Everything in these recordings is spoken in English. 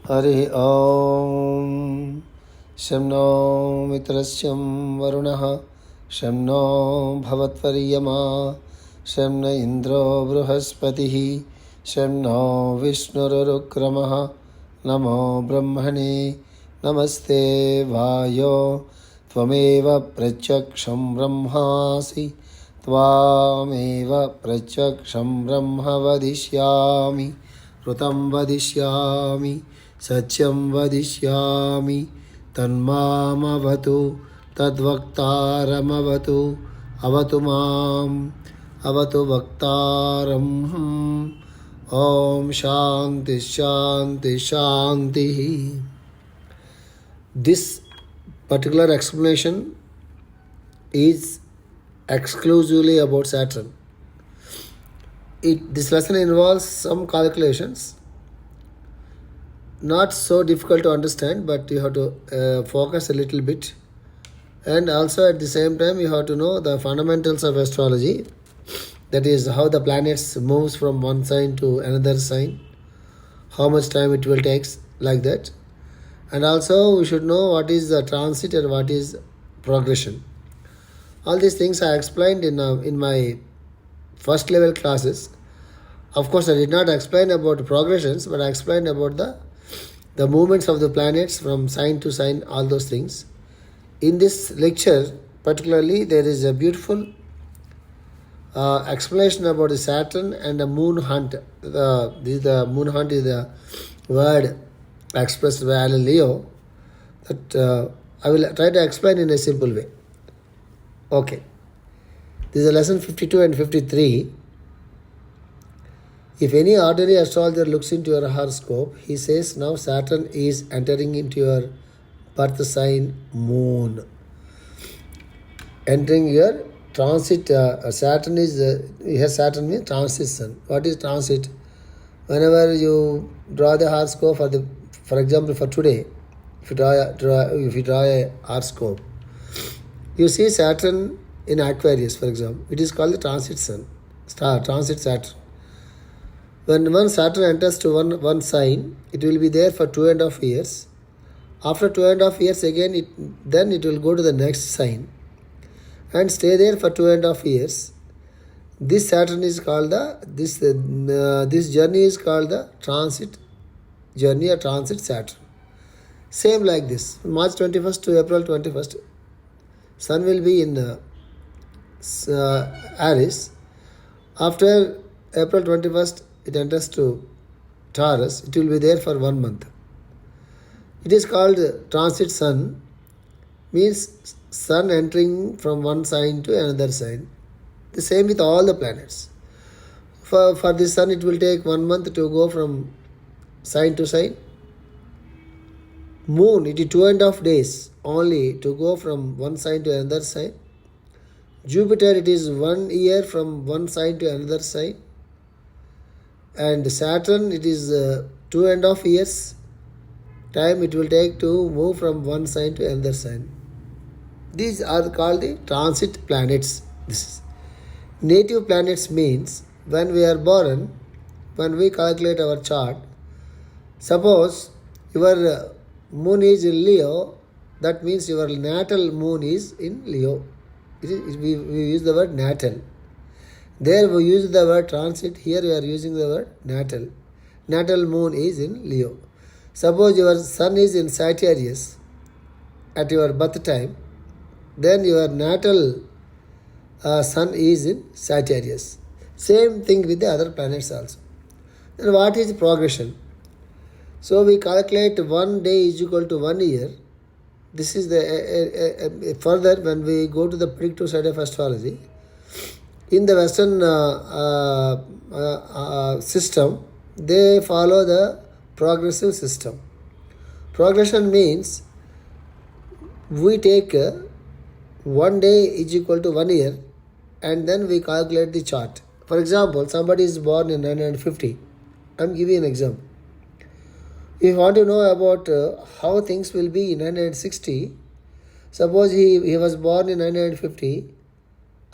हरि ओम शं नो मित्रस्यं वरुणः शं नो भवत्वर्यमा शं न इन्द्रो बृहस्पतिः शं नो विष्णुरुक्रमः नमो ब्रह्मणे नमस्ते वायो त्वमेव प्रत्यक्षं ब्रह्मासि त्वामेव प्रत्यक्षं ब्रह्म वदिष्यामि ऋतं वदिष्यामि सत्यं वदिष्यामि तन्मामवतु तद्वक्तारमवतु अवतु माम् अवतु वक्तारम् ॐ शान्ति शान्ति शान्तिः. This particular explanation is exclusively about Saturn. This lesson involves some calculations, not so difficult to understand, but you have to focus a little bit, and also at the same time you have to know the fundamentals of astrology, that is how the planets moves from one sign to another sign, how much time it will take, like that. And also we should know what is the transit and what is progression. All these things I explained in my first level classes. Of course, I did not explain about progressions, but I explained about the movements of the planets from sign to sign, all those things. In this lecture, particularly, there is a beautiful explanation about the Saturn and the moon hunt. The moon hunt is the word expressed by Alan Leo that I will try to explain in a simple way. Okay. This is lesson 52 and 53. If any ordinary astrologer looks into your horoscope, he says now Saturn is entering into your birth sign moon. Entering your transit, Saturn is, here Saturn means transit sun. What is transit? Whenever you draw the horoscope, for example for today, if you draw a horoscope, you see Saturn in Aquarius, for example. It is called the transit sun, transit Saturn. When one Saturn enters to one sign, it will be there for 2.5 years. After 2.5 years again, then it will go to the next sign and stay there for 2.5 years. This Saturn is called this journey is called the transit journey or transit Saturn. Same like this, March 21st to April 21st, Sun will be in Aries. After April 21st, it enters to Taurus. It will be there for 1 month. It is called transit sun, means sun entering from one sign to another sign. The same with all the planets. For the sun, it will take 1 month to go from sign to sign. Moon, it is 2.5 days only to go from one sign to another sign. Jupiter, it is 1 year from one sign to another sign. And Saturn, it is 2.5 years time it will take to move from one sign to another sign. These are called the transit planets. This is native planets means when we are born, when we calculate our chart, suppose your moon is in Leo, that means your natal moon is in Leo. We use the word natal. There we use the word transit, here we are using the word natal. Natal moon is in Leo. Suppose your sun is in Sagittarius at your birth time, then your natal sun is in Sagittarius. Same thing with the other planets also. Then what is progression? So we calculate 1 day is equal to 1 year. This is the further when we go to the predictive side of astrology. In the Western system, they follow the progressive system. Progression means we take 1 day is equal to 1 year and then we calculate the chart. For example, somebody is born in 1950. I am giving an example. If you want to know about how things will be in 1960, suppose he was born in 1950,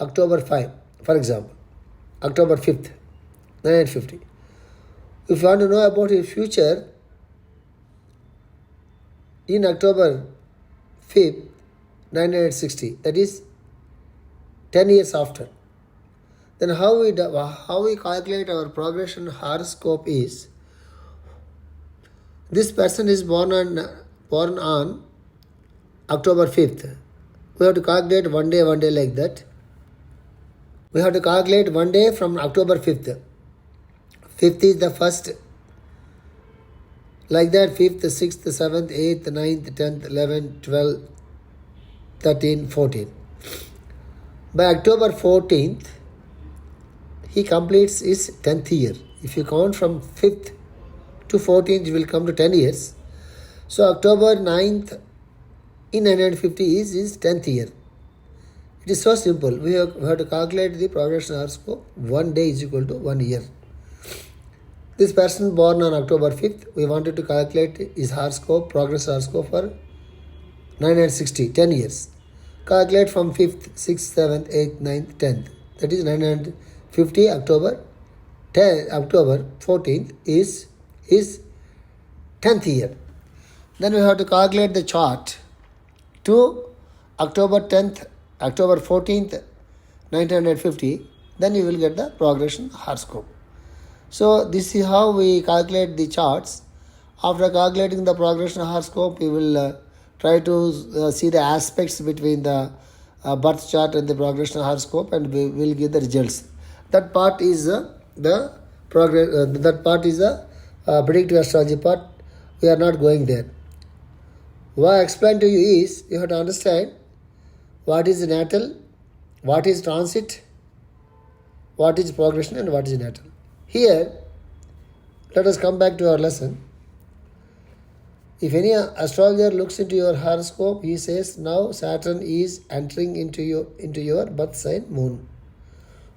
October 5, for example, October 5th, 1950. If you want to know about his future, in October 5th, 1960. That is 10 years after. Then how we calculate our progression horoscope is, this person is born on October 5th. We have to calculate one day like that. We have to calculate one day from October 5th. 5th is the first. Like that, 5th, 6th, 7th, 8th, 9th, 10th, 11th, 12th, 13th, 14th. By October 14th, he completes his 10th year. If you count from 5th to 14th, you will come to 10 years. So October 9th in 1950 is his 10th year. It is so simple. We have to calculate the progression horoscope. 1 day is equal to 1 year. This person born on October 5th, we wanted to calculate his horoscope, progress horoscope for 1960, 10 years. Calculate from 5th, 6th, 7th, 8th, 9th, 10th. That is 1950, October 14th is his 10th year. Then we have to calculate the chart to October 14th, 1950. Then you will get the progression horoscope. So this is how we calculate the charts. After calculating the progression horoscope, we will try to see the aspects between the birth chart and the progression horoscope, and we will give the results. That part is the predictive astrology part. We are not going there. What I explained to you is, you have to understand what is natal, what is transit, what is progression, and what is natal. Here, let us come back to our lesson. If any astrologer looks into your horoscope, he says, now Saturn is entering into your birth sign moon.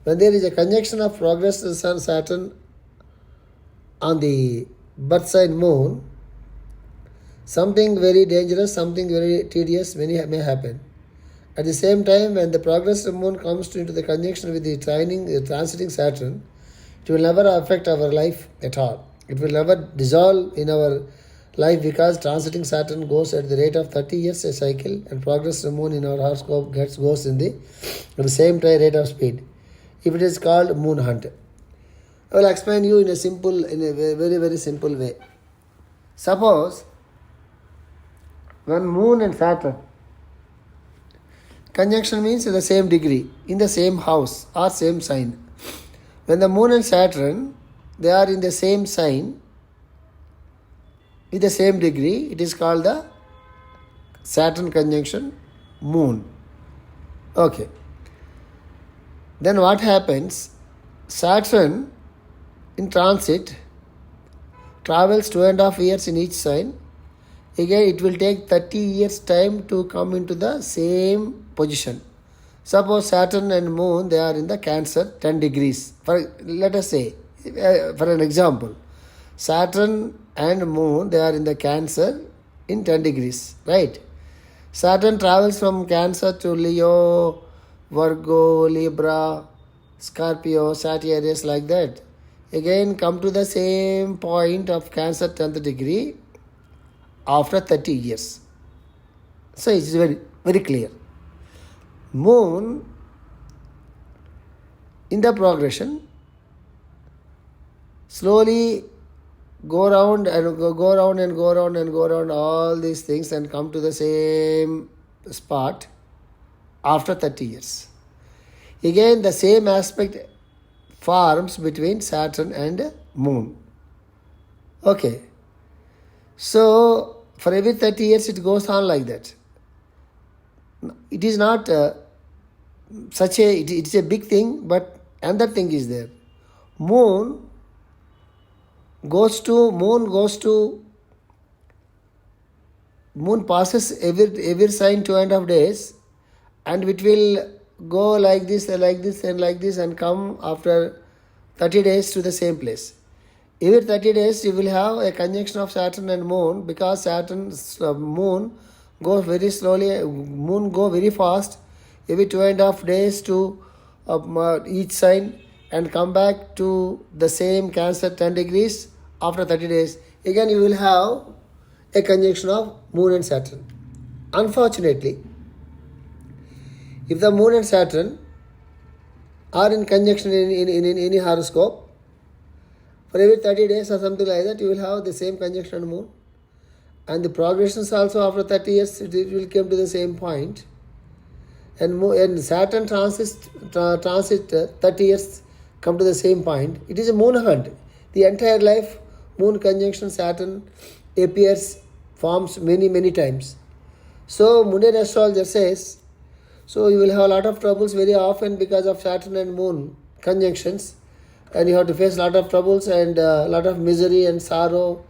When there is a conjunction of progress Sun Saturn on the birth sign moon, something very dangerous, something very tedious may happen. At the same time, when the progress moon comes into the conjunction with the transiting Saturn, it will never affect our life at all. It will never dissolve in our life, because transiting Saturn goes at the rate of 30 years a cycle, and progress moon in our horoscope goes in the same rate of speed. If it is called moon hunt. I will explain you in a very, very simple way. Suppose when moon and Saturn, conjunction means the same degree, in the same house or same sign. When the moon and Saturn, they are in the same sign with the same degree, it is called the Saturn conjunction moon. Okay. Then what happens? Saturn in transit travels 2.5 years in each sign. Again, it will take 30 years time to come into the same position. Suppose Saturn and Moon, they are in the Cancer 10 degrees. Let us say, for an example, Saturn and Moon, they are in the Cancer in 10 degrees, right? Saturn travels from Cancer to Leo, Virgo, Libra, Scorpio, Sagittarius, like that. Again, come to the same point of Cancer 10th degree after 30 years. So it is very, very clear. Moon in the progression slowly go around all these things and come to the same spot after 30 years. Again, the same aspect forms between Saturn and Moon. Okay. So for every 30 years it goes on like that. It is not it's a big thing, but another thing is there. Moon passes every sign 2.5 days, and it will go like this and come after 30 days to the same place. Every 30 days you will have a conjunction of Saturn and Moon, because Saturn's Moon goes very slowly, Moon go very fast, every 2.5 days to each sign, and come back to the same Cancer 10 degrees after 30 days. Again you will have a conjunction of Moon and Saturn. Unfortunately, if the Moon and Saturn are in conjunction in any horoscope, for every 30 days or something like that, you will have the same conjunction on Moon. And the progressions also after 30 years, it will come to the same point. And Saturn transit 30 years, come to the same point. It is a moon hunt. The entire life, Moon conjunction Saturn appears, forms many times. So Mundane astrologer says, so you will have a lot of troubles very often because of Saturn and Moon conjunctions, and you have to face a lot of troubles and a lot of misery and sorrow,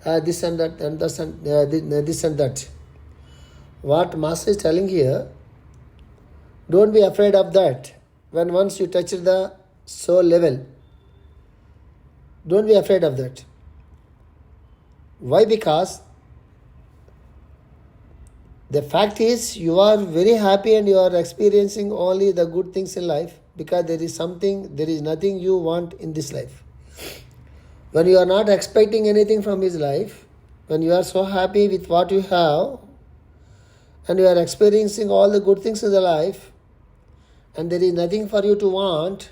this and that and this and that. What Master is telling here, don't be afraid of that. When once you touch the soul level, don't be afraid of that. Why? Because the fact is you are very happy and you are experiencing only the good things in life because there is nothing you want in this life. When you are not expecting anything from his life, when you are so happy with what you have and you are experiencing all the good things in the life and there is nothing for you to want,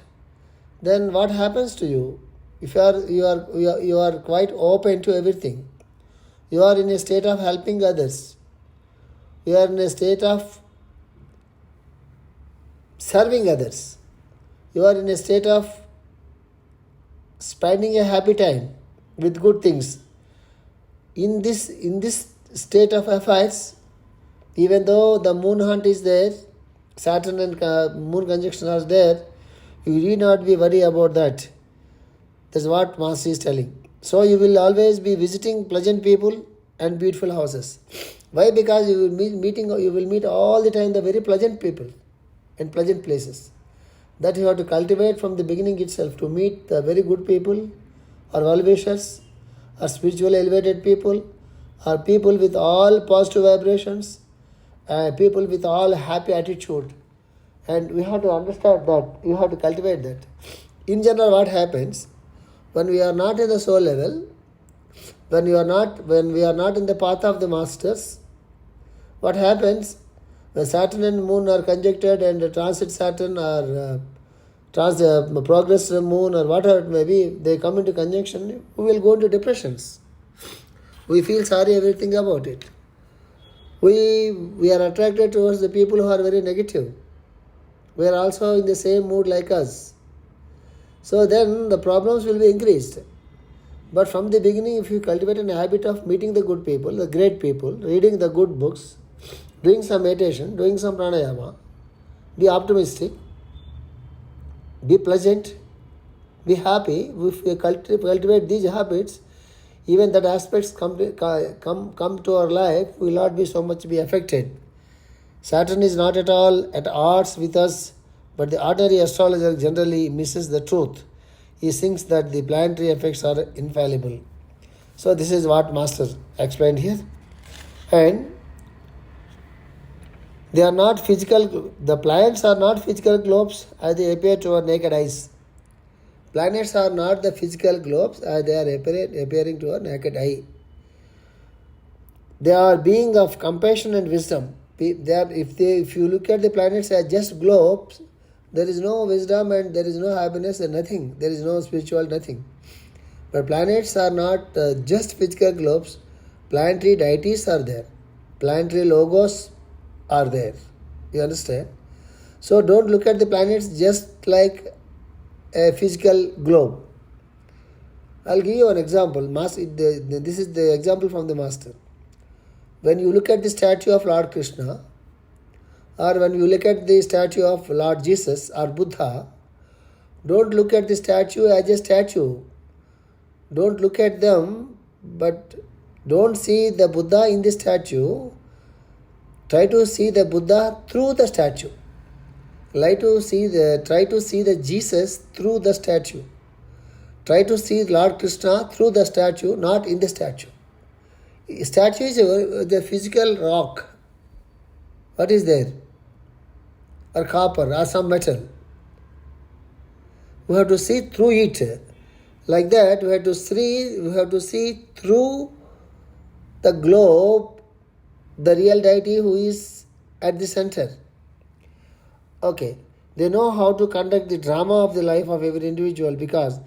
then what happens to you? If you are quite open to everything, you are in a state of helping others, you are in a state of serving others, you are in a state of spending a happy time with good things. In this state of affairs, even though the moon hunt is there, Saturn and moon conjunction are there, you need not be worried about that. That's what Master is telling. So you will always be visiting pleasant people and beautiful houses. Why? Because you will meet all the time the very pleasant people and pleasant places. That you have to cultivate from the beginning itself, to meet the very good people or well-wishers or spiritually elevated people or people with all positive vibrations, people with all happy attitude. And we have to understand that, you have to cultivate that. In general, what happens when we are not in the soul level, when we are not in the path of the masters, what happens when Saturn and Moon are conjuncted and transit Saturn or progress Moon or whatever it may be, they come into conjunction, we will go into depressions. We feel sorry everything about it. We are attracted towards the people who are very negative. We are also in the same mood like us. So then the problems will be increased. But from the beginning, if you cultivate a habit of meeting the good people, the great people, reading the good books, doing some meditation, doing some pranayama, be optimistic, be pleasant, be happy. If we cultivate these habits, even that aspects come to our life, we will not be so much be affected. Saturn is not at all at odds with us, but the ordinary astrologer generally misses the truth. He thinks that the planetary effects are infallible. So this is what Master explained here. And they are not physical, the planets are not physical globes as they appear to our naked eyes. Planets are not the physical globes as they are appearing to our naked eye. They are beings of compassion and wisdom. If you look at the planets as just globes, there is no wisdom and there is no happiness and nothing. There is no spiritual nothing. But planets are not just physical globes. Planetary deities are there. Planetary logos are there. You understand? So don't look at the planets just like a physical globe. I'll give you an example. This is the example from the Master. When you look at the statue of Lord Krishna, or when you look at the statue of Lord Jesus or Buddha, don't look at the statue as a statue. Don't look at them, but don't see the Buddha in the statue. Try to see the Buddha through the statue. Try to see the Jesus through the statue. Try to see Lord Krishna through the statue, not in the statue. Statue is the physical rock. What is there? Or copper or some metal. We have to see through it. Like that, we have to see through the globe, the real deity who is at the center. Okay, they know how to conduct the drama of the life of every individual because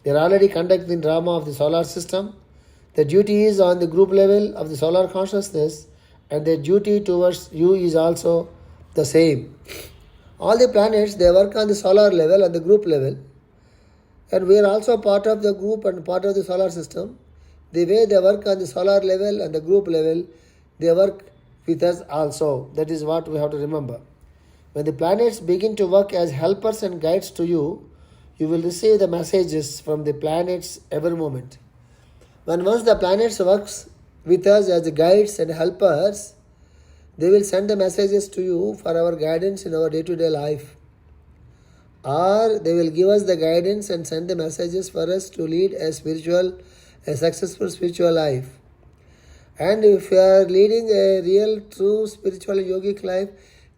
they are already conducting the drama of the solar system. The duty is on the group level of the solar consciousness, and their duty towards you is also the same. All the planets, they work on the solar level and the group level, and we are also part of the group and part of the solar system. The way they work on the solar level and the group level, they work with us also. That is what we have to remember. When the planets begin to work as helpers and guides to you, you will receive the messages from the planets every moment. Once the planets works with us as guides and helpers, they will send the messages to you for our guidance in our day-to-day life. Or they will give us the guidance and send the messages for us to lead a successful spiritual life. And if you are leading a real, true spiritual yogic life,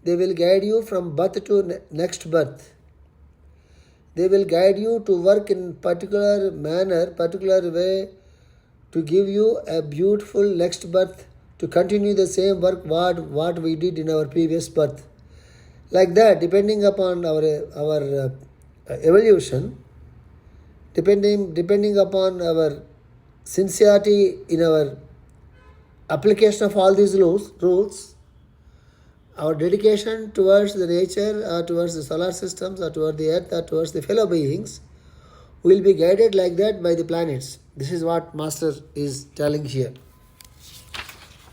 they will guide you from birth to next birth. They will guide you to work in particular manner, particular way, to give you a beautiful next birth, to continue the same work what we did in our previous birth. Like that, depending upon our evolution, depending upon our sincerity in our application of all these rules, our dedication towards the nature, or towards the solar systems, or towards the earth, or towards the fellow beings, will be guided like that by the planets. This is what Master is telling here.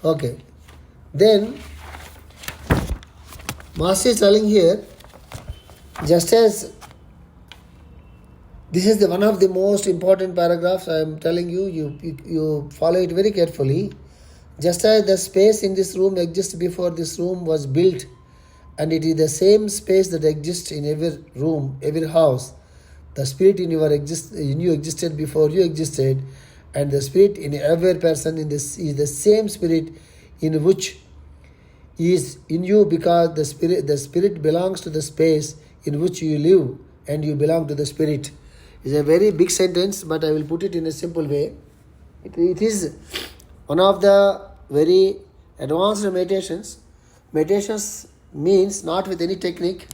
Okay. Then, Master is telling here, just as this is one of the most important paragraphs I am telling you, you follow it very carefully. Just as the space in this room exists before this room was built, and it is the same space that exists in every room, every house. The spirit in you existed before you existed, and the spirit in every person is the same spirit in which is in you, because the spirit belongs to the space in which you live, and you belong to the spirit. It's a very big sentence, but I will put it in a simple way. It is one of the very advanced meditations. Meditations means not with any technique.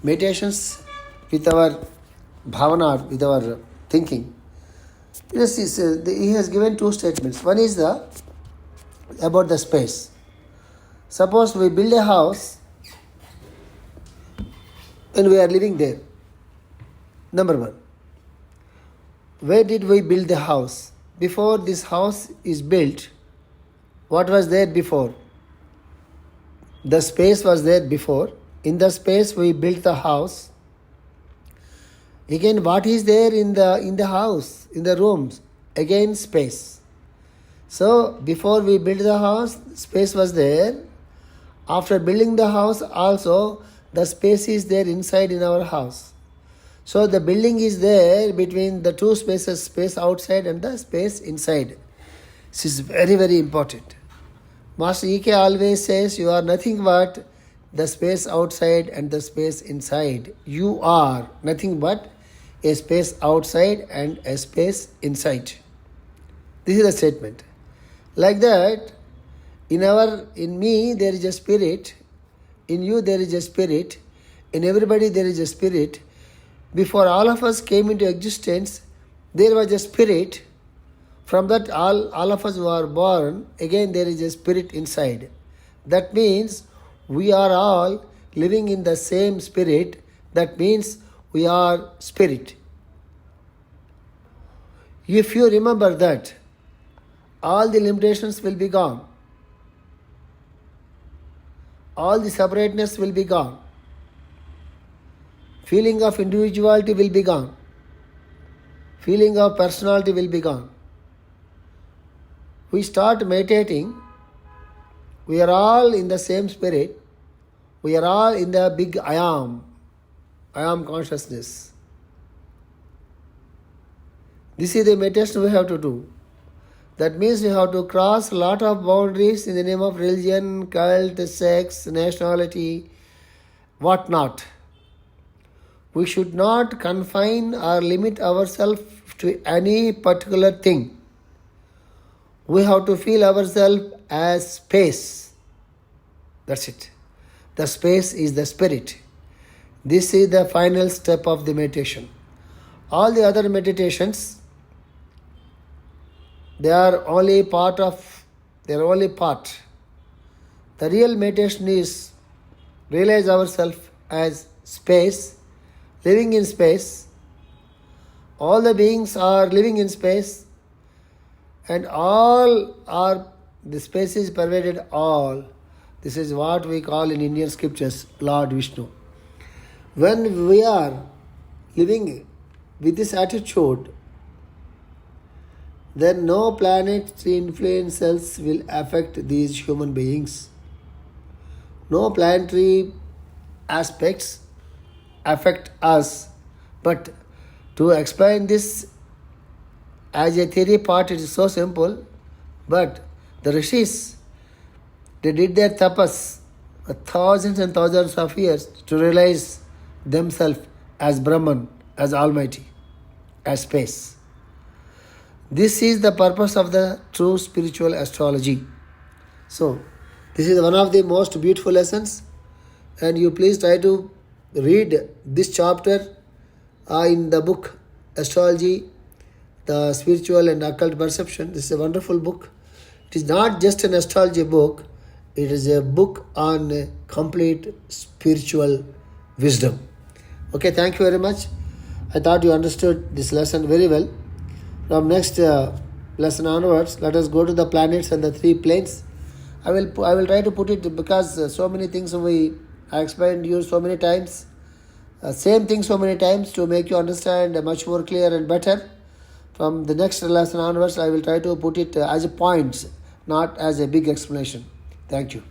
Meditations with our bhavana, with our thinking. Yes, he has given two statements. One is about the space. Suppose we build a house and we are living there. Number one, where did we build the house? Before this house is built, what was there before? The space was there before. In the space we built the house. Again, what is there in the house, in the rooms? Again, space. So, before we built the house, space was there. After building the house also, the space is there inside in our house. So, the building is there between the two spaces, space outside and the space inside. This is very, very important. Master E.K. always says, you are nothing but the space outside and the space inside. You are nothing but a space outside and a space inside. This is the statement. Like that, in me there is a spirit, in you there is a spirit, in everybody there is a spirit. Before all of us came into existence, there was a spirit. From that all of us who are born, again there is a spirit inside. That means we are all living in the same spirit. That means we are spirit. If you remember that, all the limitations will be gone. All the separateness will be gone. Feeling of individuality will be gone. Feeling of personality will be gone. We start meditating. We are all in the same spirit. We are all in the big I am consciousness. This is the meditation we have to do. That means we have to cross a lot of boundaries in the name of religion, cult, sex, nationality, whatnot. We should not confine or limit ourselves to any particular thing. We have to feel ourselves as space. That's it. The space is the spirit. This is the final step of the meditation. All the other meditations, they are only part. The real meditation is realize ourselves as space, living in space. All the beings are living in space, and the space is pervaded all. This is what we call in Indian scriptures Lord Vishnu. When we are living with this attitude, then no planetary influences will affect these human beings. No planetary aspects affect us. But to explain this as a theory part, it is so simple. But the rishis, they did their tapas for thousands and thousands of years to realize themselves as Brahman, as Almighty, as space. This is the purpose of the true spiritual astrology. So, this is one of the most beautiful lessons, and you please try to read this chapter in the book Astrology, the Spiritual and Occult Perception. This is a wonderful book. It is not just an astrology book, it is a book on complete spiritual wisdom. Okay, thank you very much. I thought you understood this lesson very well. From next lesson onwards, let us go to the planets and the three planes. I will try to put it because so many things I explained you so many times, same thing so many times to make you understand much more clear and better. From the next lesson onwards, I will try to put it as a points, not as a big explanation. Thank you.